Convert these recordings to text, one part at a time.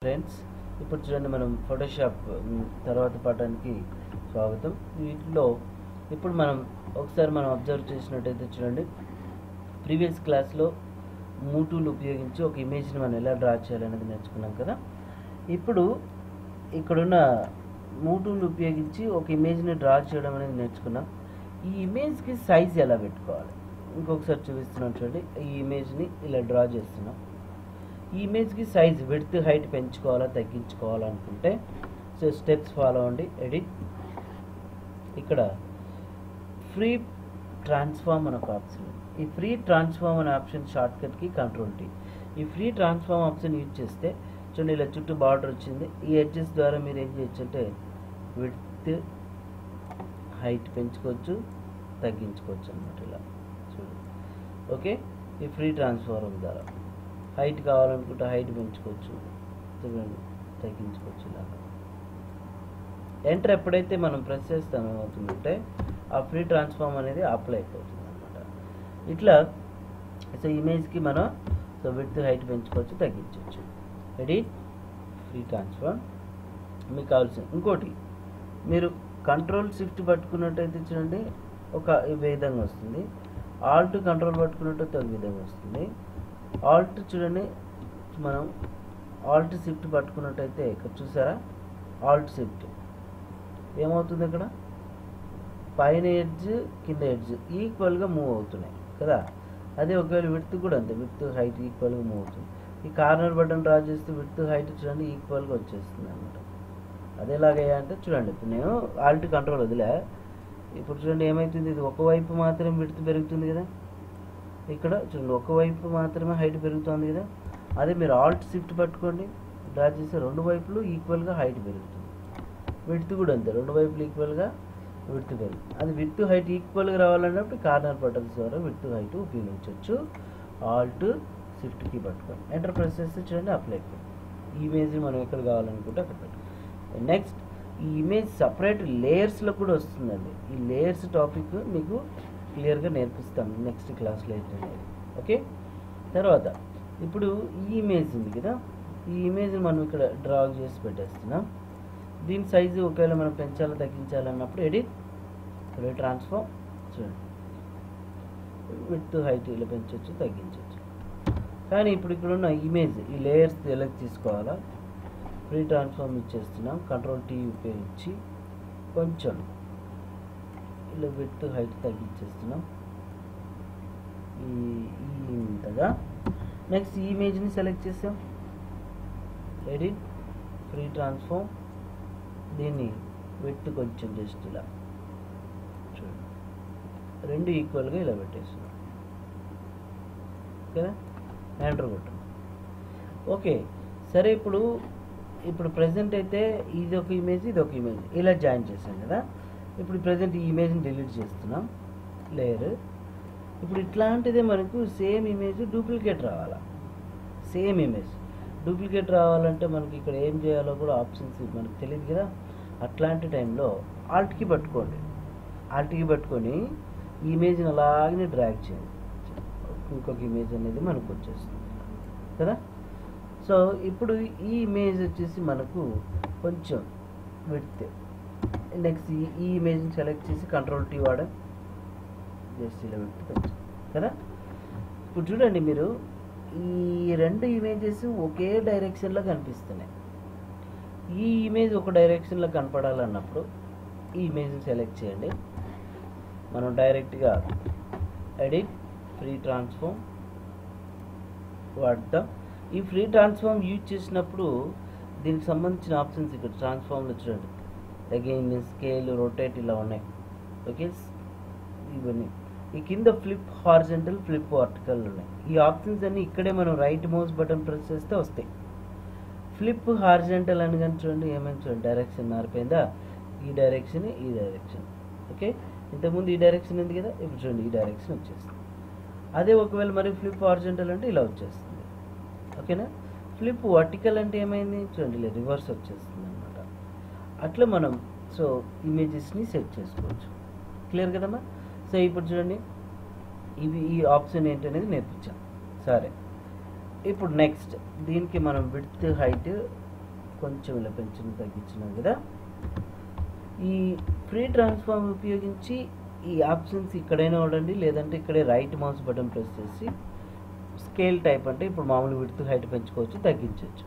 Friends, ఇప్పుడు చూడండి, మనం ఫోటోషాప్ తర్వాత పాఠానికి స్వాగతం. వీటిలో ఇప్పుడు మనం ఒకసారి అబ్జర్వ్ చేసినట్టయితే చూడండి, ప్రీవియస్ క్లాస్లో మూవ్ టూల్ ఉపయోగించి ఒక ఇమేజ్ని మనం ఎలా డ్రా చేయాలనేది నేర్చుకున్నాం కదా. ఇప్పుడు ఇక్కడున్న మూవ్ టూల్ ఉపయోగించి ఒక ఇమేజ్ని డ్రా చేయడం అనేది నేర్చుకున్నాం. ఈ ఇమేజ్కి సైజ్ ఎలా పెట్టుకోవాలి ఇంకొకసారి చూపిస్తున్నాం చూడండి. ఈ ఇమేజ్ని ఇలా డ్రా చేస్తున్నాం. ఈ ఇమేజ్కి సైజ్ విడ్త్ హైట్ పెంచుకోవాలా తగ్గించుకోవాలనుకుంటే సో స్టెప్స్ ఫాలో అవ్వండి. ఎడిట్, ఇక్కడ ఫ్రీ ట్రాన్స్ఫార్మ్ అనే ఒక ఆప్షన్. ఈ ఫ్రీ ట్రాన్స్ఫార్మ్ అనే ఆప్షన్ షార్ట్కట్కి Ctrl+T. ఈ ఫ్రీ ట్రాన్స్ఫార్మ్ ఆప్షన్ యూజ్ చేస్తే చూడండి, ఇలా చుట్టూ బార్డర్ వచ్చింది. ఈ ఎడ్జెస్ ద్వారా మీరు ఏం చేయొచ్చు అంటే విడ్త్ హైట్ పెంచుకోవచ్చు తగ్గించుకోవచ్చు అన్నమాట. ఇలా చూడండి. ఓకే, ఈ ఫ్రీ ట్రాన్స్ఫార్మ్ ద్వారా హైట్ కావాలనుకుంటే హైట్ పెంచుకోవచ్చు, తగ్గించుకోవచ్చు. ఇలా ఎంటర్ ఎప్పుడైతే మనం ప్రెస్ చేస్తాం ఏమవుతుందంటే ఆ ఫ్రీ ట్రాన్స్ఫార్మ్ అనేది అప్లై అయిపోతుంది అనమాట. ఇట్లా సో ఇమేజ్కి మనం సో విడ్త్ హైట్ పెంచుకోవచ్చు తగ్గించవచ్చు. Edit, free transform. మీకు కావాల్సిన ఇంకోటి, మీరు Ctrl+Shift పట్టుకున్నట్టయితే చూడండి ఒక విధంగా వస్తుంది. ఆల్ట్ కంట్రోల్ పట్టుకున్నట్టయితే ఒక విధంగా వస్తుంది. ఆల్ట్ చూడండి, మనం Alt+Shift పట్టుకున్నట్టయితే ఇక్కడ చూసారా, Alt+Shift ఏమవుతుంది, ఇక్కడ పైన ఎడ్జ్ కింద ఎడ్జ్ ఈక్వల్గా మూవ్ అవుతున్నాయి కదా. అదే ఒకవేళ విడ్త్ కూడా అంతే, విడ్త్ హైట్ ఈక్వల్గా మూవ్ అవుతుంది. ఈ కార్నర్ బటన్ డ్రా చేస్తే విడ్త్ హైట్ చూడండి ఈక్వల్గా వచ్చేస్తుంది అనమాట. అదేలాగా అంటే చూడండి, ఇప్పుడు నేను ఆల్ట్ కంట్రోల్ వదిలే, ఇప్పుడు చూడండి ఏమవుతుంది, ఇది ఒకవైపు మాత్రమే విడ్త్ పెరుగుతుంది కదా. ఇక్కడ చూడండి ఒకవైపు మాత్రమే హైట్ పెరుగుతుంది కదా. అదే మీరు Alt+Shift పట్టుకోండి, డ్రా చేస్తే రెండు వైపులు ఈక్వల్గా హైట్ పెరుగుతుంది. విడ్త్ కూడా అంతే, రెండు వైపులు ఈక్వల్గా విడ్త్ పెరుగుతుంది. అది విడ్త్ హైట్ ఈక్వల్గా రావాలన్నప్పుడు కార్నర్ బటన్స్ ద్వారా విడ్త్ హైట్ ఉపయోగించవచ్చు. Alt+Shift పట్టుకోండి, ఎంటర్ ప్రెస్ చేస్తే చూడండి అప్లై అయిపోయింది. ఈ ఇమేజ్ని మనం ఎక్కడ కావాలనుకుంటే అక్కడ పెట్టుకోండి. నెక్స్ట్, ఈ ఇమేజ్ సపరేట్ లేయర్స్లో కూడా వస్తుందండి. ఈ లేయర్స్ టాపిక్ మీకు క్లియర్గా నేర్పిస్తాను నెక్స్ట్ క్లాస్లో ఏంటనేది. ఓకే, తర్వాత ఇప్పుడు ఈ ఇమేజ్ ఉంది కదా, ఈ ఇమేజ్ని మనం ఇక్కడ డ్రా చేసి పెట్టేస్తున్నాం. దీని సైజు ఒకవేళ మనం పెంచాలో తగ్గించాలన్నప్పుడు ఎడిట్, ఫ్రీ ట్రాన్స్ఫార్మ్. చూడండి విడ్త్ హైట్ ఇలా పెంచవచ్చు తగ్గించవచ్చు. కానీ ఇప్పుడు ఇక్కడ ఉన్న ఇమేజ్ ఈ లేయర్స్ సెలెక్ట్ తీసుకోవాలా, ఫ్రీ ట్రాన్స్ఫార్మ్ ఇచ్చేస్తున్నాం. Ctrl+T ఉపయోగించి కొంచెం ఇలా విడ్త్ హైట్ తగ్గించేస్తున్నాం ఇంతగా. నెక్స్ట్ ఈ ఇమేజ్ని సెలెక్ట్ చేసాం, ఎడిట్, ఫ్రీ ట్రాన్స్ఫార్మ్. దీన్ని విడ్త్ కొంచెం జస్ట్ ఇలా చూడండి, రెండు ఈక్వల్గా ఇలా పెట్టేస్తున్నాం ఓకేనా. ఎంటర్ కొట్టండి. ఓకే సరే, ఇప్పుడు ప్రజెంట్ అయితే ఇది ఒక ఇమేజ్ ఇది ఒక ఇమేజ్ ఇలా జాయిన్ చేసాం కదా. ఇప్పుడు ప్రజెంట్ ఈ ఇమేజ్ని డిలీట్ చేస్తున్నాం, లేయర్. ఇప్పుడు ఇట్లాంటిదే మనకు సేమ్ ఇమేజ్ డూప్లికేట్ రావాలా. సేమ్ ఇమేజ్ డూప్లికేట్ రావాలంటే మనకి ఇక్కడ ఏం చేయాలో కూడా ఆప్షన్స్ మనకు తెలియదు కదా. అట్లాంటి టైంలో ఆల్ట్కి పట్టుకోండి, పట్టుకొని ఈ ఇమేజ్ని అలాగే డ్రాగ్ చేయండి. ఇంకొక ఇమేజ్ అనేది మనకు వచ్చేస్తుంది కదా. సో ఇప్పుడు ఈ ఇమేజ్ వచ్చేసి మనకు కొంచెం విడ్త్. నెక్స్ట్ ఈ ఇమేజ్ని సెలెక్ట్ చేసి Ctrl+T వాడాం, జస్ట్ ఇలా విడ్త్ కొంచెం కదా. ఇప్పుడు చూడండి, మీరు ఈ రెండు ఇమేజెస్ ఒకే డైరెక్షన్లో కనిపిస్తున్నాయి. ఈ ఇమేజ్ ఒక డైరెక్షన్లో కనపడాలన్నప్పుడు ఈ ఇమేజ్ని సెలెక్ట్ చేయండి. మనం డైరెక్ట్గా ఎడిట్, ఫ్రీ ట్రాన్స్ఫార్మ్ వాడతాం. ఈ ఫ్రీ ట్రాన్స్ఫార్మ్ యూజ్ చేసినప్పుడు దీనికి సంబంధించిన ఆప్షన్స్ ఇక్కడ ట్రాన్స్ఫార్మ్లో చూడండి, అగైన్ స్కేల్, రొటేట్ ఇలా ఉన్నాయి. ఓకే, ఇవన్నీ ఈ కింద ఫ్లిప్ హారిజంటల్, ఫ్లిప్ వర్టికల్ ఉన్నాయి. ఈ ఆప్షన్స్ అన్నీ ఇక్కడే మనం రైట్ మౌస్ బటన్ ప్రెస్ చేస్తే వస్తాయి. ఫ్లిప్ హారిజంటల్ అని కానీ చూడండి, ఏమైనా చూడండి డైరెక్షన్ మారిపోయిందా, ఈ డైరెక్షన్ ఈ డైరెక్షన్. ఓకే, ఇంతకుముందు ఈ డైరెక్షన్ ఉంది కదా, ఇప్పుడు చూడండి ఈ డైరెక్షన్ వచ్చేస్తుంది. అదే ఒకవేళ మరి ఫ్లిప్ హారిజంటల్ అంటే ఇలా వచ్చేస్తుంది. ఓకేనా. ఫ్లిప్ వర్టికల్ అంటే ఏమైంది చూడండి, ఇలా రివర్స్ వచ్చేస్తుంది అనమాట. అట్లా మనం సో ఇమేజెస్ని సెట్ చేసుకోవచ్చు. క్లియర్ కదమ్మా. సో ఇప్పుడు చూడండి, ఈ ఆప్షన్ ఏంటనేది నేర్పించాం. సరే, ఇప్పుడు నెక్స్ట్ దీనికి మనం విడ్త్ హైట్ కొంచెం ఇలా పెంచిన తగ్గించినాం కదా. ఈ ఫ్రీ ట్రాన్స్ఫార్మ్ ఉపయోగించి ఈ ఆప్షన్స్ ఇక్కడైనా వాడండి, లేదంటే ఇక్కడే రైట్ మౌస్ బటన్ ప్రెస్ చేసి స్కేల్ టైప్ అంటే ఇప్పుడు మామూలు విడ్త్ హైట్ పెంచుకోవచ్చు, తగ్గించవచ్చు.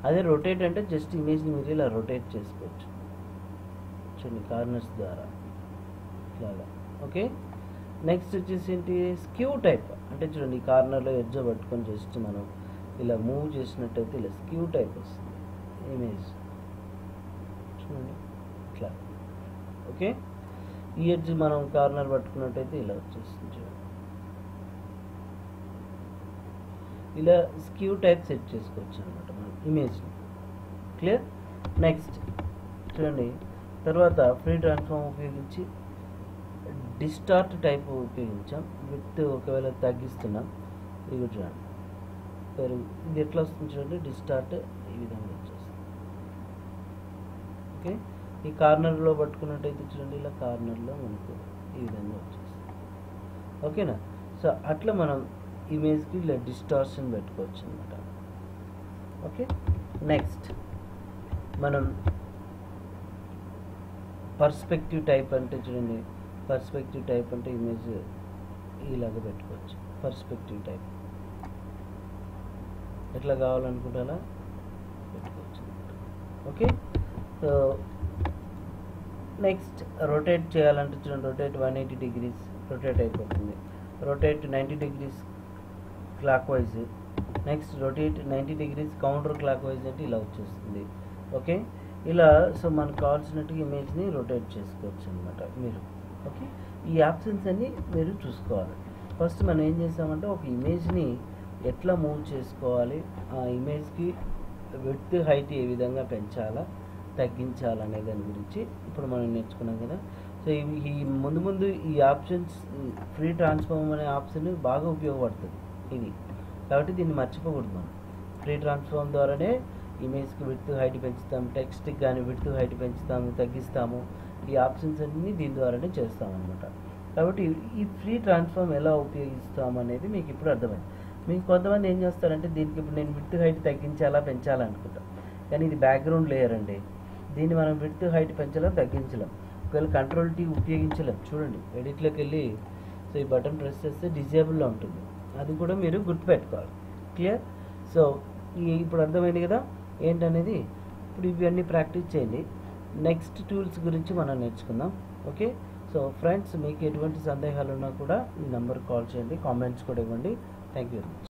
అదే రొటేట్ అంటే జస్ట్ ఇమేజ్ని మీరు ఇలా రొటేట్ చేసుకోవచ్చు చూడండి కార్నర్స్ ద్వారా ఇట్లాగా. ఓకే, నెక్స్ట్ వచ్చేసి ఏంటి స్క్యూ టైప్ అంటే చూడండి ఈ కార్నర్లో ఎడ్జ్ పట్టుకొని జస్ట్ మనం ఇలా మూవ్ చేసినట్టయితే ఇలా స్క్యూ టైప్ వస్తుంది ఇమేజ్ చూడండి ఇట్లా. ఓకే, ఈ ఎడ్జ్ మనం కార్నర్ పట్టుకున్నట్టయితే ఇలా వచ్చేస్తుంది చూడండి. ఇలా స్క్యూ టైప్ సెట్ చేసుకోవచ్చు అనమాట మనం ఇమేజ్ని. క్లియర్. నెక్స్ట్ చూడండి తర్వాత ఫ్రీ ట్రాన్స్ఫార్మ్ ఉపయోగించి డిస్టార్ట్ టైప్ ఉపయోగించాం. విత్ ఒకవేళ తగ్గిస్తున్నాం, ఇది చూడండి ఇది ఎట్లా వస్తుంది చూడండి, డిస్టార్ట్ ఈ విధంగా వచ్చేస్తుంది. ఓకే, ఈ కార్నర్లో పట్టుకున్నట్టయితే చూడండి ఇలా కార్నర్లో మనకు ఈ విధంగా వచ్చేస్తుంది. ఓకేనా. సో అట్లా మనం ఇమేజ్కి ఇలా డిస్టార్షన్ పెట్టుకోవచ్చు అనమాట. ఓకే, నెక్స్ట్ మనం పర్స్పెక్టివ్ టైప్ అంటే చూడండి, పర్స్పెక్టివ్ టైప్ అంటే ఇమేజ్ ఇలాగ పెట్టుకోవచ్చు. పర్స్పెక్టివ్ టైప్ ఎట్లా కావాలనుకుంటే అలా పెట్టుకోవచ్చు. ఓకే, సో నెక్స్ట్ రొటేట్ చేయాలంటే చూడండి, రొటేట్ 180 degrees రొటేట్ అయిపోతుంది. Rotate 90 degrees clock wise. Next rotate 90 degrees counter clock wise అంటే ఇలా వచ్చేస్తుంది. ఓకే, ఇలా సో మనకు కావాల్సినట్టుగా ఇమేజ్ని రొటేట్ చేసుకోవచ్చు అనమాట మీరు. ఓకే, ఈ ఆప్షన్స్ అన్నీ మీరు చూసుకోవాలి. ఫస్ట్ మనం ఏం చేస్తామంటే ఒక ఇమేజ్ని ఎట్లా మూవ్ చేసుకోవాలి, ఆ ఇమేజ్కి విడ్త్ హైట్ ఏ విధంగా పెంచాలా తగ్గించాలనే దాని గురించి ఇప్పుడు మనం నేర్చుకున్నాం కదా. సో ఈ ముందు ఈ ఆప్షన్స్ ఫ్రీ ట్రాన్స్ఫార్మ్ అనే ఆప్షన్ బాగా ఉపయోగపడుతుంది ఇది, కాబట్టి దీన్ని మర్చిపోకూడదు. మనం ఫ్రీ ట్రాన్స్ఫార్మ్ ద్వారానే ఇమేజ్కి విడ్త్ హైట్ పెంచుతాము, టెక్స్ట్కి కానీ విడ్త్ హైట్ పెంచుతాము తగ్గిస్తాము. ఈ ఆప్షన్స్ అన్నీ దీని ద్వారానే చేస్తామన్నమాట. కాబట్టి ఈ ఫ్రీ ట్రాన్స్ఫార్మ్ ఎలా ఉపయోగిస్తాం అనేది మీకు ఇప్పుడు అర్థమైంది. మీకు కొంతమంది ఏం చేస్తారంటే దీనికి ఇప్పుడు నేను విడ్త్ హైట్ తగ్గించాలా పెంచాలా అనుకుంటాం, కానీ ఇది బ్యాక్గ్రౌండ్ లేయర్ అండి. దీన్ని మనం విడ్త్ హైట్ పెంచలేం తగ్గించలేం, ఒకవేళ కంట్రోల్ టీ ఉపయోగించలేం. చూడండి ఎడిట్లోకి వెళ్ళి సో ఈ బటన్ ప్రెస్ చేస్తే డిజేబుల్లో ఉంటుంది, అది కూడా మీరు గుర్తుపెట్టుకోవాలి. క్లియర్. సో ఇప్పుడు అర్థమైంది కదా ఏంటనేది. ఇప్పుడు ఇవన్నీ ప్రాక్టీస్ చేయండి. నెక్స్ట్ టూల్స్ గురించి మనం నేర్చుకుందాం. ఓకే, సో ఫ్రెండ్స్ మీకు ఎటువంటి సందేహాలు ఉన్నా కూడా ఈ నెంబర్కి కాల్ చేయండి, కామెంట్స్ కూడా ఇవ్వండి. Thank you very much.